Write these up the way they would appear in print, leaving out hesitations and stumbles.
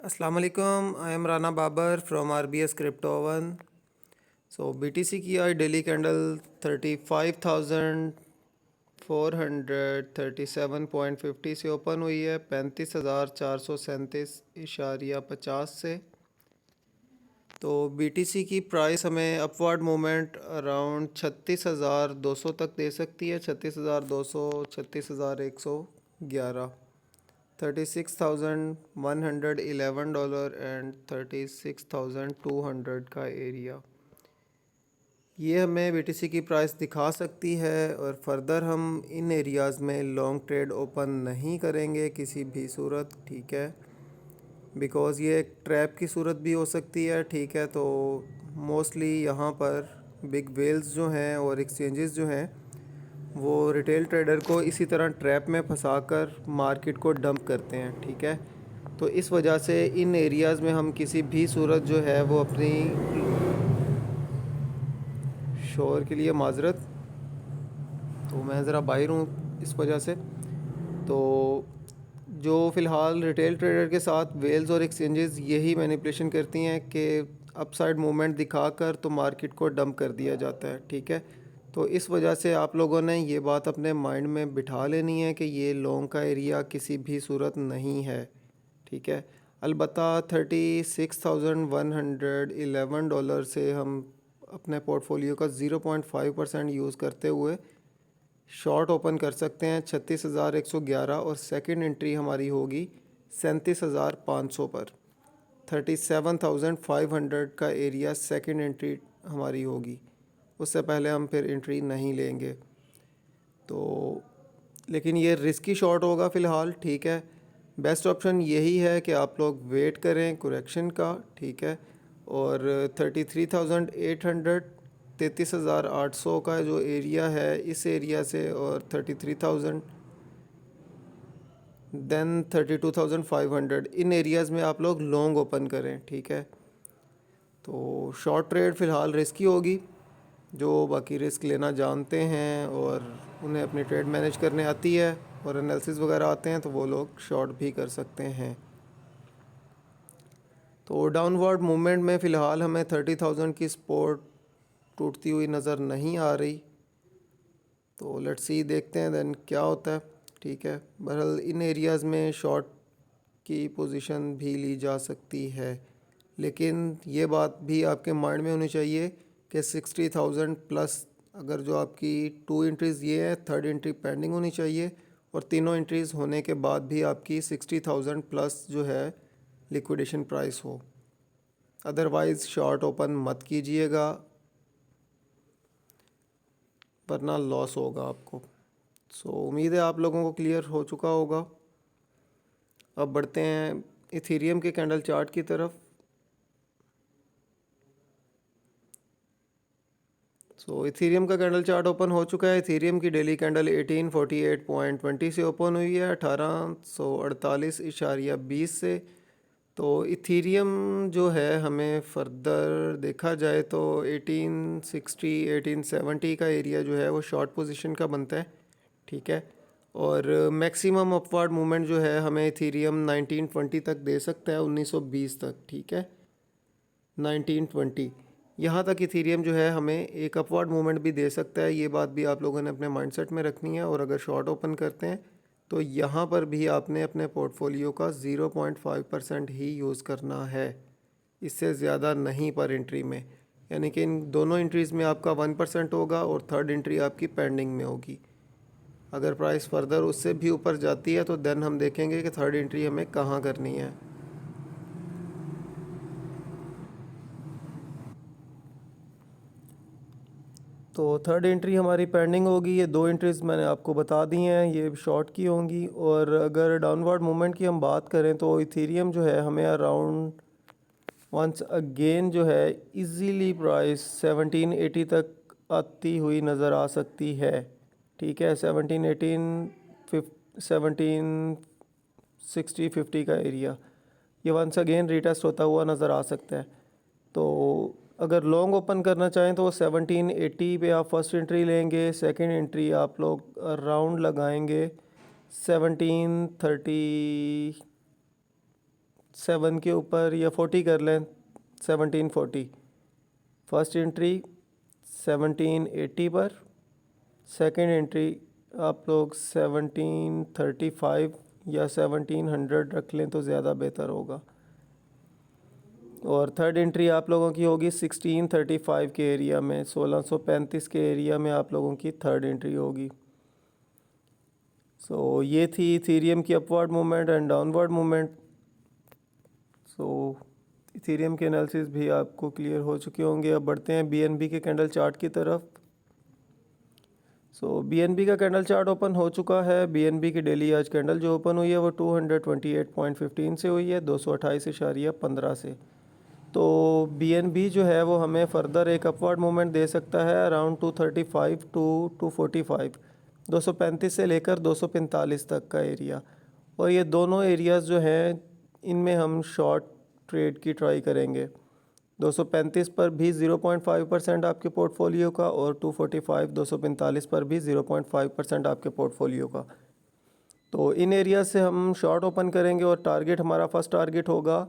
अस्सलाम वालेकुम, I am Rana Babar from RBS Crypto One। BTC की आज डेली कैंडल 35,437.50 से ओपन हुई है 35,437.50 से। तो BTC की प्राइस हमें अपवर्ड मूवमेंट अराउंड 36,200 तक दे सकती है। 36,200, 36,111, $36,111 एंड 36,200 का एरिया, ये हमें BTC की प्राइस दिखा सकती है। और फर्दर हम इन एरियाज़ में लॉन्ग ट्रेड ओपन नहीं करेंगे किसी भी सूरत, ठीक है, बिकॉज़ ये एक ट्रैप की सूरत भी हो सकती है, ठीक है। तो मोस्टली यहाँ पर बिग वेल्स जो हैं और एक्सचेंजेस जो हैं वो रिटेल ट्रेडर को इसी तरह ट्रैप में फंसाकर मार्केट को डंप करते हैं, ठीक है। तो इस वजह से इन एरियाज़ में हम किसी भी सूरत जो है वो अपनी शोर के लिए माजरत, तो मैं ज़रा बाहर हूँ इस वजह से। तो जो फ़िलहाल रिटेल ट्रेडर के साथ वेल्स और एक्सचेंजेस यही मैनिपुलेशन करती हैं कि अपसाइड मूवमेंट दिखाकर तो मार्केट को डंप कर दिया जाता है, ठीक है। तो इस वजह से आप लोगों ने ये बात अपने माइंड में बिठा लेनी है कि ये लॉन्ग का एरिया किसी भी सूरत नहीं है, ठीक है। अलबत्ता $36,111 से हम अपने पोर्टफोलियो का 0.5% यूज़ करते हुए शॉर्ट ओपन कर सकते हैं 36,111, और सेकंड एंट्री हमारी होगी 37,500 पर। 37,500 का एरिया सेकंड एंट्री हमारी होगी, उससे पहले हम फिर एंट्री नहीं लेंगे। तो लेकिन ये रिस्की शॉर्ट होगा फ़िलहाल, ठीक है। बेस्ट ऑप्शन यही है कि आप लोग वेट करें करेक्शन का, ठीक है। और 33,800, 33,800 का जो एरिया है इस एरिया से, और 33,000, देन 32,500, इन एरियाज़ में आप लोग लॉन्ग ओपन करें, ठीक है। तो शॉर्ट ट्रेड फ़िलहाल रिस्की होगी। जो बाकी रिस्क लेना जानते हैं और उन्हें अपनी ट्रेड मैनेज करने आती है और एनालिसिस वगैरह आते हैं तो वो लोग शॉर्ट भी कर सकते हैं। तो डाउनवर्ड मूवमेंट में फ़िलहाल हमें 30,000 की सपोर्ट टूटती हुई नज़र नहीं आ रही। तो लेट्स सी, देखते हैं देन क्या होता है, ठीक है। बहरहाल इन एरियाज़ में शॉर्ट की पोजीशन भी ली जा सकती है, लेकिन ये बात भी आपके माइंड में होनी चाहिए कि 60,000 प्लस, अगर जो आपकी टू एंट्रीज़ ये है, थर्ड एंट्री पेंडिंग होनी चाहिए, और तीनों एंट्रीज़ होने के बाद भी आपकी 60,000 प्लस जो है लिक्विडेशन प्राइस हो। अदरवाइज़ शॉर्ट ओपन मत कीजिएगा, वरना लॉस होगा आपको। उम्मीद है आप लोगों को क्लियर हो चुका होगा। अब बढ़ते हैं इथेरियम के कैंडल चार्ट की तरफ। इथेरियम का कैंडल चार्ट ओपन हो चुका है। इथेरियम की डेली कैंडल 1848.20 से ओपन हुई है 1848.20 से। तो इथेरियम जो है हमें फर्दर देखा जाए तो 1860 1870 का एरिया जो है वो शॉर्ट पोजीशन का बनता है, ठीक है। और मैक्सिमम अपवर्ड मूवमेंट जो है हमें इथेरियम 1920 तक दे सकता है, 1920 तक, ठीक है। 1920 यहाँ तक इथेरियम जो है हमें एक अपवर्ड मूवमेंट भी दे सकता है। ये बात भी आप लोगों ने अपने माइंडसेट में रखनी है। और अगर शॉर्ट ओपन करते हैं तो यहाँ पर भी आपने अपने पोर्टफोलियो का 0.5% ही यूज़ करना है, इससे ज़्यादा नहीं पर एंट्री में। यानी कि इन दोनों एंट्रीज़ में आपका 1% होगा और थर्ड एंट्री आपकी पेंडिंग में होगी। अगर प्राइस फर्दर उससे भी ऊपर जाती है तो देन हम देखेंगे कि थर्ड एंट्री हमें कहाँ करनी है। तो थर्ड एंट्री हमारी पेंडिंग होगी। ये दो एंट्रीज़ मैंने आपको बता दी हैं, ये शॉर्ट की होंगी। और अगर डाउनवर्ड मूवमेंट की हम बात करें तो इथेरियम जो है हमें अराउंड वंस अगेन जो है इजीली प्राइस 1780 तक आती हुई नज़र आ सकती है, ठीक है। 1760 का एरिया ये वंस अगेन रीटेस्ट होता हुआ नज़र आ सकता है। तो अगर लॉन्ग ओपन करना चाहें तो 1780 पे आप फर्स्ट एंट्री लेंगे, सेकंड एंट्री आप लोग राउंड लगाएंगे 1730 7 के ऊपर या 40 कर लें, 1740। फर्स्ट एंट्री 1780 पर, सेकंड एंट्री आप लोग 1735 या 1700 रख लें तो ज़्यादा बेहतर होगा। और थर्ड एंट्री आप लोगों की होगी 1635 के एरिया में, 1635 के एरिया में आप लोगों की थर्ड एंट्री होगी। सो ये थी इथेरियम की upward movement and downward movement. So Ethereum के एनालिसिस भी आपको क्लियर हो चुके होंगे। अब बढ़ते हैं बीएनबी के कैंडल चार्ट की तरफ। सो बीएनबी का कैंडल चार्ट ओपन हो चुका है। बीएनबी की डेली आज कैंडल जो ओपन हुई है वो 228.15 से हुई है, 228.15 से। तो बीएनबी जो है वो हमें फर्दर एक अपवर्ड मूवमेंट दे सकता है अराउंड 235 टू 245, 235 से लेकर 245 तक का एरिया। और ये दोनों एरियाज़ जो हैं इनमें हम शॉर्ट ट्रेड की ट्राई करेंगे। 235 पर भी 0.5% आपके पोर्टफोलियो का, और 245 245 पर भी 0.5% आपके पोर्टफोलियो का। तो इन एरिया से हम शॉर्ट ओपन करेंगे और टारगेट हमारा फर्स्ट टारगेट होगा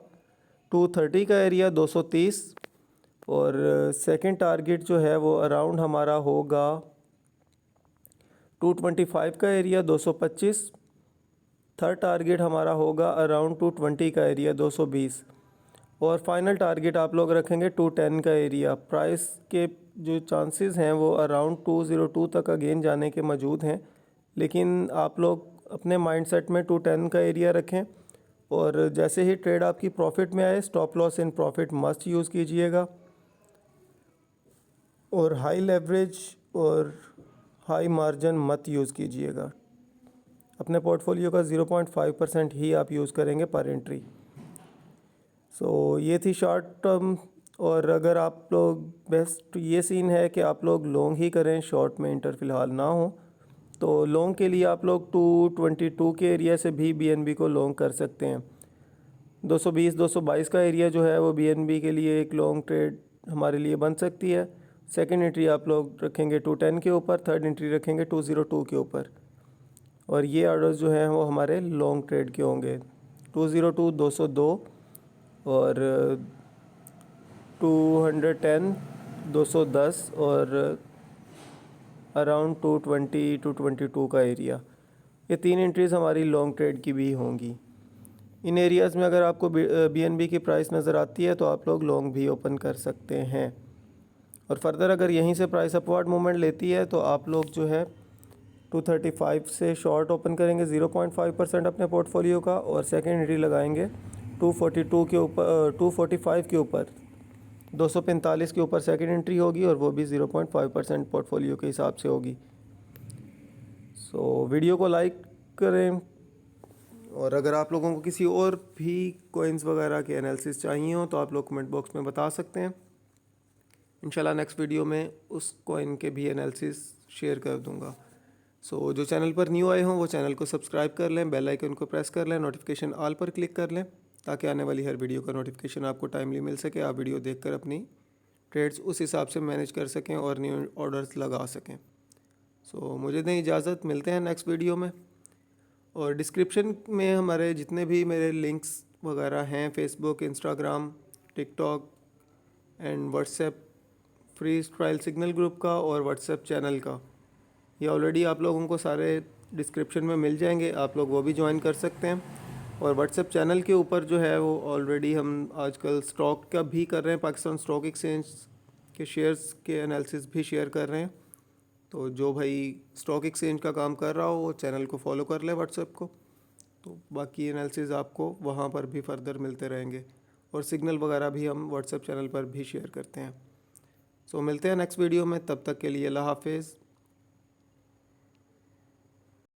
230 का एरिया 230, और सेकंड टारगेट जो है वो अराउंड हमारा होगा 225 का एरिया 225। थर्ड टारगेट हमारा होगा अराउंड 220 का एरिया 220, और फाइनल टारगेट आप लोग रखेंगे 210 का एरिया। प्राइस के जो चांसेस हैं वो अराउंड 202 तक अगेन जाने के मौजूद हैं, लेकिन आप लोग अपने माइंडसेट में 210 का एरिया रखें। और जैसे ही ट्रेड आपकी प्रॉफिट में आए, stop loss in profit must use कीजिएगा, और हाई लेवरेज और हाई मार्जिन मत यूज़ कीजिएगा। अपने पोर्टफोलियो का 0.5% ही आप यूज़ करेंगे पर एंट्री। सो ये थी शॉर्ट टर्म। और अगर आप लोग, बेस्ट ये सीन है कि आप लोग लॉन्ग ही करें, शॉर्ट में इंटर फ़िलहाल ना हो। तो लॉन्ग के लिए आप लोग 222 के एरिया से भी बीएनबी को लॉन्ग कर सकते हैं। 220 222 का एरिया जो है वो बीएनबी के लिए एक लॉन्ग ट्रेड हमारे लिए बन सकती है। सेकंड एंट्री आप लोग रखेंगे 210 के ऊपर, थर्ड एंट्री रखेंगे 202 के ऊपर, और ये ऑर्डर्स जो हैं वो हमारे लॉन्ग ट्रेड के होंगे। 202 202 और 210 210 और अराउंड 220 222 का एरिया। ये तीन एंट्रीज़ हमारी लॉन्ग ट्रेड की भी होंगी। इन एरियाज़ में अगर आपको बीएनबी की प्राइस नज़र आती है तो आप लोग लॉन्ग भी ओपन कर सकते हैं। और फर्दर अगर यहीं से प्राइस अपवर्ड मूवमेंट लेती है तो आप लोग जो है 235 से शॉर्ट ओपन करेंगे 0.5% अपने पोर्टफोलियो का, और सेकेंड एंट्री लगाएंगे 242 के ऊपर, 245 के ऊपर, 245 के ऊपर सेकेंड एंट्री होगी, और वो भी 0.5% पोर्टफोलियो के हिसाब से होगी। सो वीडियो को लाइक करें, और अगर आप लोगों को किसी और भी कॉइन्स वगैरह के एनालिसिस चाहिए हो तो आप लोग कमेंट बॉक्स में बता सकते हैं। इंशाल्लाह नेक्स्ट वीडियो में उस कॉइन के भी एनालिसिस शेयर कर दूंगा। सो जो चैनल पर न्यू आए हों वो चैनल को सब्सक्राइब कर लें, बेल आइकन को प्रेस कर लें, नोटिफिकेशन ऑल पर क्लिक कर लें, ताकि आने वाली हर वीडियो का नोटिफिकेशन आपको टाइमली मिल सके। आप वीडियो देखकर अपनी ट्रेड्स उस हिसाब से मैनेज कर सकें और न्यू ऑर्डर्स लगा सकें। सो मुझे दें इजाज़त, मिलते हैं नेक्स्ट वीडियो में। और डिस्क्रिप्शन में हमारे जितने भी मेरे लिंक्स वगैरह हैं, Facebook, Instagram, TikTok and WhatsApp, free trial signal group का और व्हाट्सएप चैनल का, ये ऑलरेडी आप लोगों को सारे डिस्क्रिप्शन में मिल जाएंगे। आप लोग वो भी ज्वाइन कर सकते हैं। और व्हाट्सएप चैनल के ऊपर जो है वो ऑलरेडी हम आजकल स्टॉक का भी कर रहे हैं, पाकिस्तान स्टॉक एक्सचेंज के शेयर्स के एनालिसिस भी शेयर कर रहे हैं। तो जो भाई स्टॉक एक्सचेंज का काम कर रहा हो वो चैनल को फॉलो कर ले, व्हाट्सएप को, तो बाकी एनालिसिस आपको वहाँ पर भी फर्दर मिलते रहेंगे। और सिग्नल वगैरह भी हम व्हाट्सएप चैनल पर भी शेयर करते हैं। सो मिलते हैं नेक्स्ट वीडियो में, तब तक के लिए अल्लाह हाफिज़।